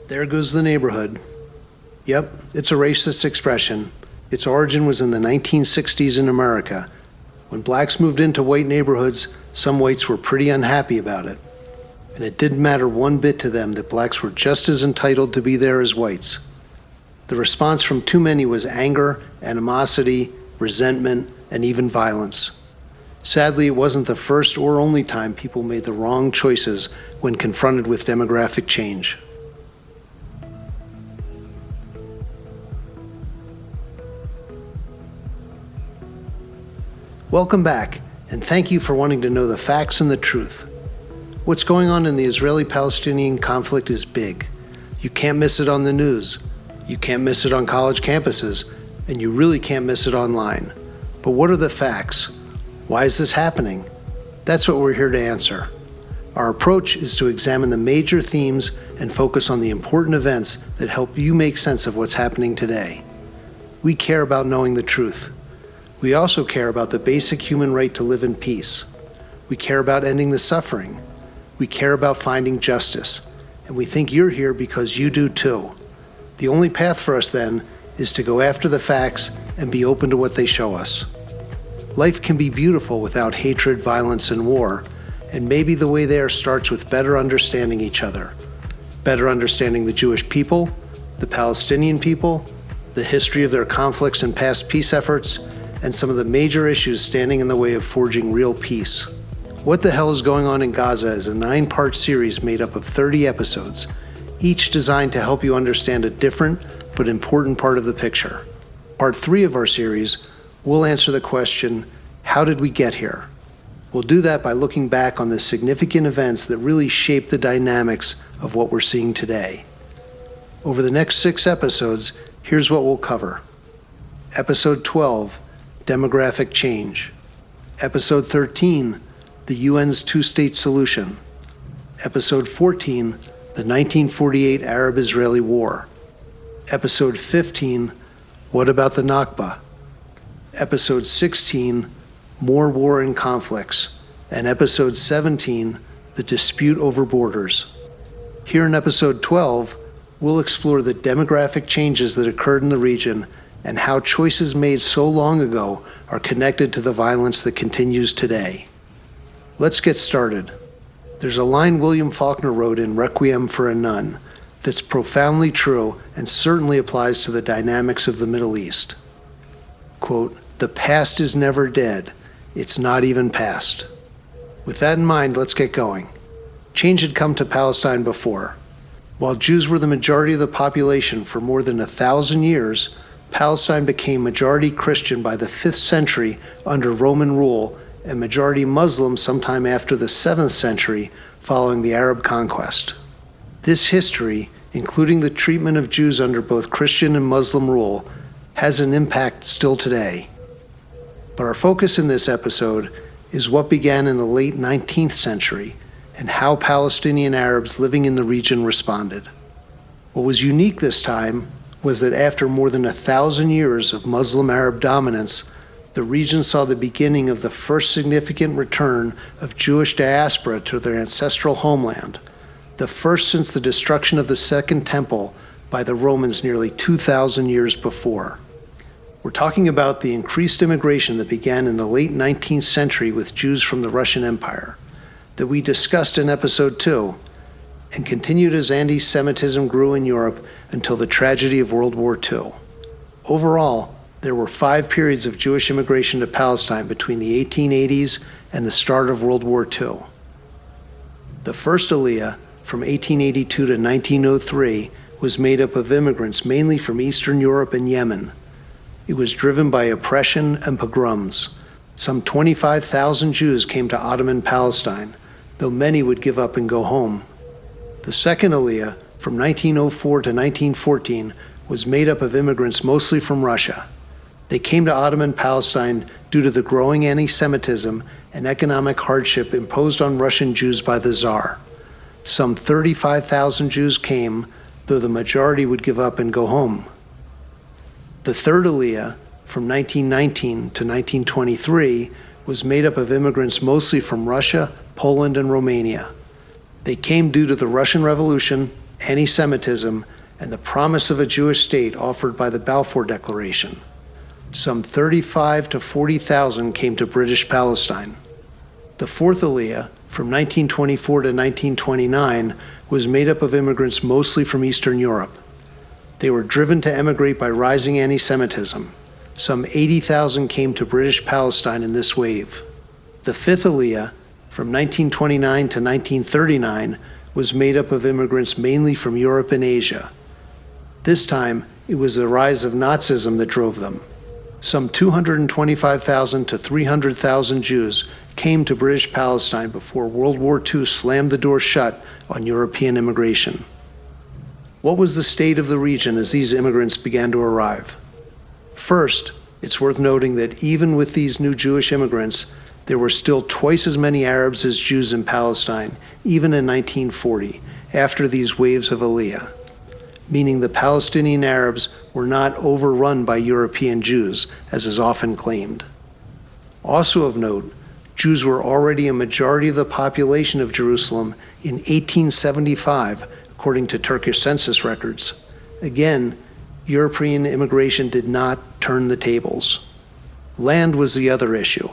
There goes the neighborhood. Yep, it's a racist expression. Its origin was in the 1960s in America. When blacks moved into white neighborhoods, some whites were pretty unhappy about it. And it didn't matter one bit to them that blacks were just as entitled to be there as whites. The response from too many was anger, animosity, resentment, and even violence. Sadly, it wasn't the first or only time people made the wrong choices when confronted with demographic change. Welcome back, and thank you for wanting to know the facts and the truth. What's going on in the Israeli-Palestinian conflict is big. You can't miss it on the news. You can't miss it on college campuses, and you really can't miss it online. But what are the facts? Why is this happening? That's what we're here to answer. Our approach is to examine the major themes and focus on the important events that help you make sense of what's happening today. We care about knowing the truth. We also care about the basic human right to live in peace. We care about ending the suffering. We care about finding justice. And we think you're here because you do too. The only path for us then is to go after the facts and be open to what they show us. Life can be beautiful without hatred, violence, and war, and maybe the way there starts with better understanding each other. Better understanding the Jewish people, the Palestinian people, the history of their conflicts and past peace efforts, and some of the major issues standing in the way of forging real peace. What the Hell is Going On in Gaza is a 9-part series made up of 30 episodes, each designed to help you understand a different but important part of the picture. Part 3 of our series, we'll answer the question, how did we get here? We'll do that by looking back on the significant events that really shaped the dynamics of what we're seeing today. Over the next 6 episodes, here's what we'll cover. Episode 12, Demographic Change. Episode 13, the UN's two-state solution. Episode 14, the 1948 Arab-Israeli War. Episode 15, What About the Nakba? Episode 16, More War and Conflicts. And Episode 17, The Dispute Over Borders. Here in Episode 12, we'll explore the demographic changes that occurred in the region and how choices made so long ago are connected to the violence that continues today. Let's get started. There's a line William Faulkner wrote in Requiem for a Nun that's profoundly true and certainly applies to the dynamics of the Middle East. Quote, "The past is never dead. It's not even past." With that in mind, let's get going. Change had come to Palestine before. While Jews were the majority of the population for more than 1,000 years, Palestine became majority Christian by the 5th century under Roman rule and majority Muslim sometime after the 7th century following the Arab conquest. This history, including the treatment of Jews under both Christian and Muslim rule, has an impact still today. But our focus in this episode is what began in the late 19th century and how Palestinian Arabs living in the region responded. What was unique this time was that after more than 1,000 years of Muslim Arab dominance, the region saw the beginning of the first significant return of Jewish diaspora to their ancestral homeland, the first since the destruction of the Second Temple by the Romans nearly 2,000 years before. We're talking about the increased immigration that began in the late 19th century with Jews from the Russian Empire, that we discussed in Episode 2, and continued as anti-Semitism grew in Europe until the tragedy of World War II. Overall, there were 5 periods of Jewish immigration to Palestine between the 1880s and the start of World War II. The first Aliyah, from 1882 to 1903, was made up of immigrants mainly from Eastern Europe and Yemen. It was driven by oppression and pogroms. Some 25,000 Jews came to Ottoman Palestine, though many would give up and go home. The second Aliyah, from 1904 to 1914, was made up of immigrants mostly from Russia. They came to Ottoman Palestine due to the growing anti-Semitism and economic hardship imposed on Russian Jews by the Tsar. Some 35,000 Jews came, though the majority would give up and go home. The third Aliyah, from 1919 to 1923, was made up of immigrants mostly from Russia, Poland, and Romania. They came due to the Russian Revolution, anti-Semitism, and the promise of a Jewish state offered by the Balfour Declaration. Some 35 to 40,000 came to British Palestine. The fourth Aliyah, from 1924 to 1929, was made up of immigrants mostly from Eastern Europe. They were driven to emigrate by rising anti-Semitism. Some 80,000 came to British Palestine in this wave. The fifth Aliyah, from 1929 to 1939, was made up of immigrants mainly from Europe and Asia. This time, it was the rise of Nazism that drove them. Some 225,000 to 300,000 Jews came to British Palestine before World War II slammed the door shut on European immigration. What was the state of the region as these immigrants began to arrive? First, it's worth noting that even with these new Jewish immigrants, there were still twice as many Arabs as Jews in Palestine, even in 1940, after these waves of Aliyah, meaning the Palestinian Arabs were not overrun by European Jews, as is often claimed. Also of note, Jews were already a majority of the population of Jerusalem in 1875, according to Turkish census records. Again, European immigration did not turn the tables. Land was the other issue.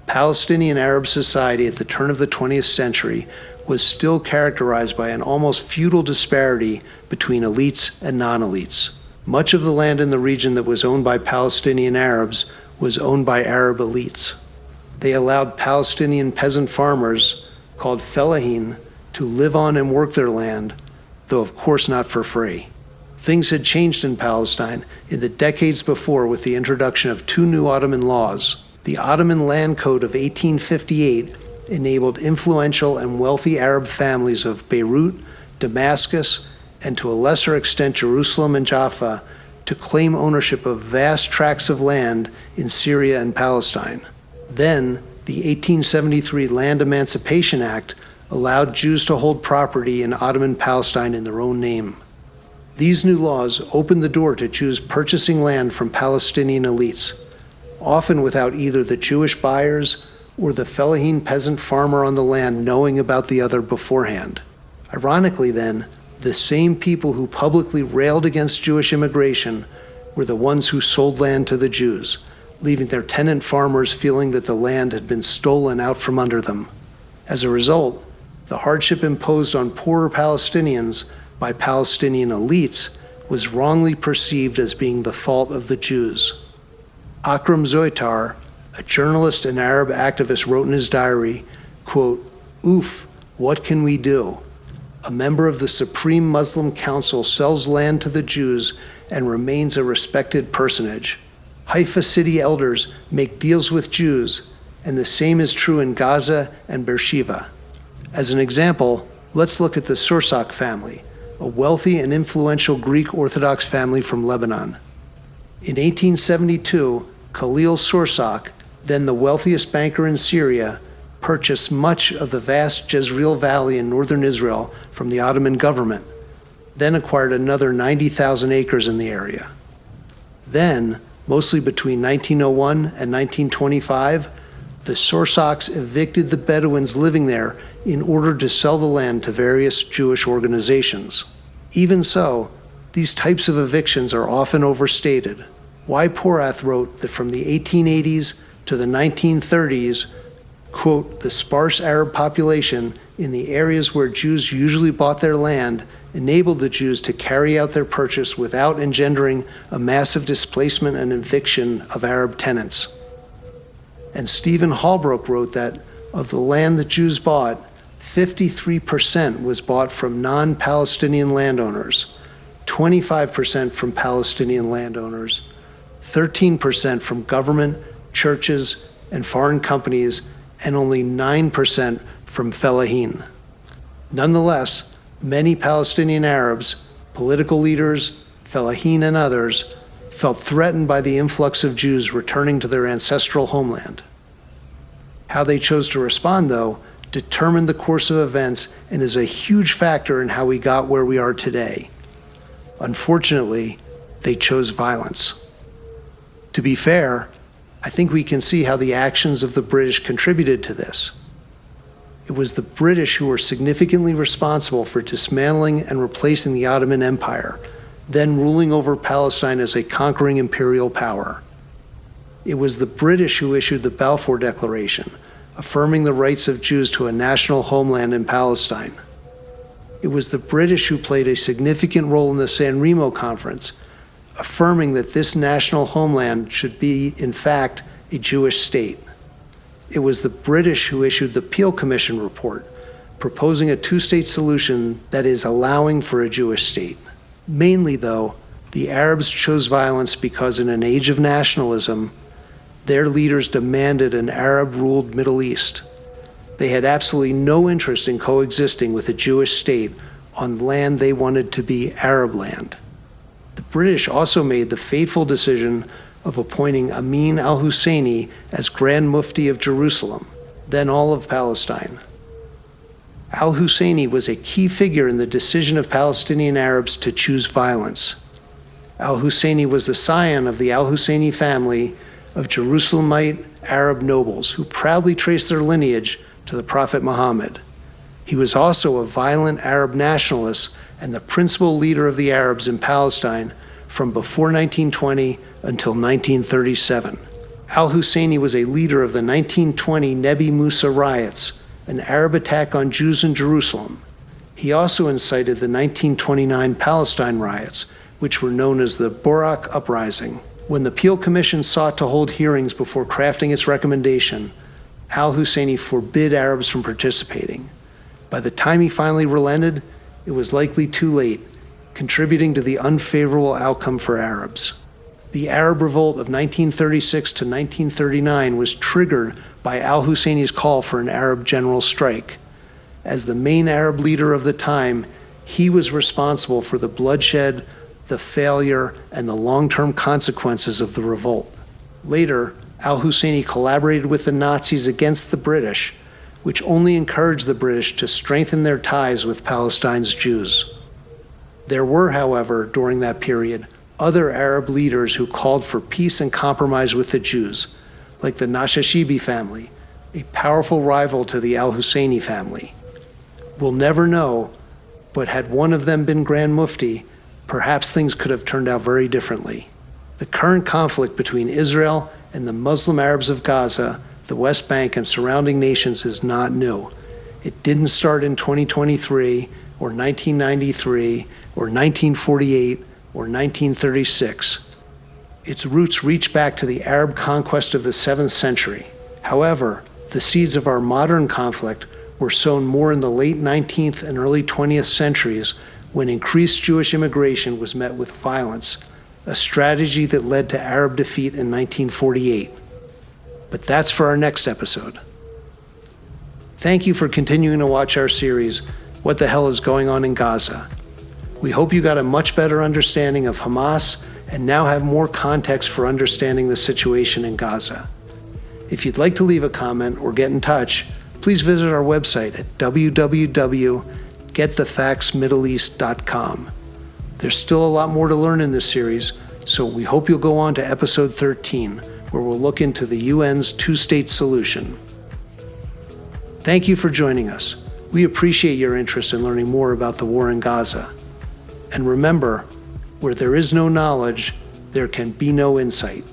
Palestinian Arab society at the turn of the 20th century was still characterized by an almost feudal disparity between elites and non-elites. Much of the land in the region that was owned by Palestinian Arabs was owned by Arab elites. They allowed Palestinian peasant farmers, called fellahin, to live on and work their land, though of course not for free. Things had changed in Palestine in the decades before with the introduction of two new Ottoman laws. The Ottoman Land Code of 1858 enabled influential and wealthy Arab families of Beirut, Damascus, and to a lesser extent Jerusalem and Jaffa to claim ownership of vast tracts of land in Syria and Palestine. Then, the 1873 Land Emancipation Act allowed Jews to hold property in Ottoman Palestine in their own name. These new laws opened the door to Jews purchasing land from Palestinian elites, often without either the Jewish buyers or the fellahin peasant farmer on the land knowing about the other beforehand. Ironically then, the same people who publicly railed against Jewish immigration were the ones who sold land to the Jews, leaving their tenant farmers feeling that the land had been stolen out from under them. As a result, the hardship imposed on poorer Palestinians by Palestinian elites was wrongly perceived as being the fault of the Jews. Akram Zoitar, a journalist and Arab activist, wrote in his diary, quote, "Oof, what can we do? A member of the Supreme Muslim Council sells land to the Jews and remains a respected personage. Haifa city elders make deals with Jews, and the same is true in Gaza and Beersheba." As an example, let's look at the Sursak family, a wealthy and influential Greek Orthodox family from Lebanon. In 1872, Khalil Sursak, then the wealthiest banker in Syria, purchased much of the vast Jezreel Valley in northern Israel from the Ottoman government, then acquired another 90,000 acres in the area. Then, mostly between 1901 and 1925, the Sursaks evicted the Bedouins living there in order to sell the land to various Jewish organizations. Even so, these types of evictions are often overstated. Y. Porath wrote that from the 1880s to the 1930s, quote, "the sparse Arab population in the areas where Jews usually bought their land enabled the Jews to carry out their purchase without engendering a massive displacement and eviction of Arab tenants." And Stephen Holbrook wrote that of the land that Jews bought, 53% was bought from non-Palestinian landowners, 25% from Palestinian landowners, 13% from government, churches, and foreign companies, and only 9% from fellahin. Nonetheless, many Palestinian Arabs, political leaders, fellahin, and others felt threatened by the influx of Jews returning to their ancestral homeland. How they chose to respond, though, determined the course of events and is a huge factor in how we got where we are today. Unfortunately, they chose violence. To be fair, I think we can see how the actions of the British contributed to this. It was the British who were significantly responsible for dismantling and replacing the Ottoman Empire, then ruling over Palestine as a conquering imperial power. It was the British who issued the Balfour Declaration, affirming the rights of Jews to a national homeland in Palestine. It was the British who played a significant role in the San Remo Conference, affirming that this national homeland should be, in fact, a Jewish state. It was the British who issued the Peel Commission report, proposing a two-state solution that is allowing for a Jewish state. Mainly, though, the Arabs chose violence because in an age of nationalism, their leaders demanded an Arab-ruled Middle East. They had absolutely no interest in coexisting with a Jewish state on land they wanted to be Arab land. The British also made the fateful decision of appointing Amin al-Husseini as Grand Mufti of Jerusalem, then all of Palestine. Al-Husseini was a key figure in the decision of Palestinian Arabs to choose violence. Al-Husseini was the scion of the al-Husseini family of Jerusalemite Arab nobles who proudly traced their lineage to the Prophet Muhammad. He was also a violent Arab nationalist and the principal leader of the Arabs in Palestine from before 1920 until 1937. Al-Husseini was a leader of the 1920 Nebi Musa riots, an Arab attack on Jews in Jerusalem. He also incited the 1929 Palestine riots, which were known as the Borak Uprising. When the Peel Commission sought to hold hearings before crafting its recommendation, al-Husseini forbid Arabs from participating. By the time he finally relented, it was likely too late, contributing to the unfavorable outcome for Arabs. The Arab Revolt of 1936 to 1939 was triggered by al-Husseini's call for an Arab general strike. As the main Arab leader of the time, he was responsible for the bloodshed, the failure, and the long-term consequences of the revolt. Later, al-Husseini collaborated with the Nazis against the British, which only encouraged the British to strengthen their ties with Palestine's Jews. There were, however, during that period, other Arab leaders who called for peace and compromise with the Jews, like the Nashashibi family, a powerful rival to the al-Husseini family. We'll never know, but had one of them been Grand Mufti, perhaps things could have turned out very differently. The current conflict between Israel and the Muslim Arabs of Gaza, the West Bank, and surrounding nations is not new. It didn't start in 2023, or 1993, or 1948, or 1936. Its roots reach back to the Arab conquest of the 7th century. However, the seeds of our modern conflict were sown more in the late 19th and early 20th centuries when increased Jewish immigration was met with violence, a strategy that led to Arab defeat in 1948. But that's for our next episode. Thank you for continuing to watch our series, What the Hell is Going On in Gaza? We hope you got a much better understanding of Hamas and now have more context for understanding the situation in Gaza. If you'd like to leave a comment or get in touch, please visit our website at www.getthefactsmiddleeast.com. There's still a lot more to learn in this series, so we hope you'll go on to episode 13, where we'll look into the UN's two-state solution. Thank you for joining us. We appreciate your interest in learning more about the war in Gaza. And remember, where there is no knowledge, there can be no insight.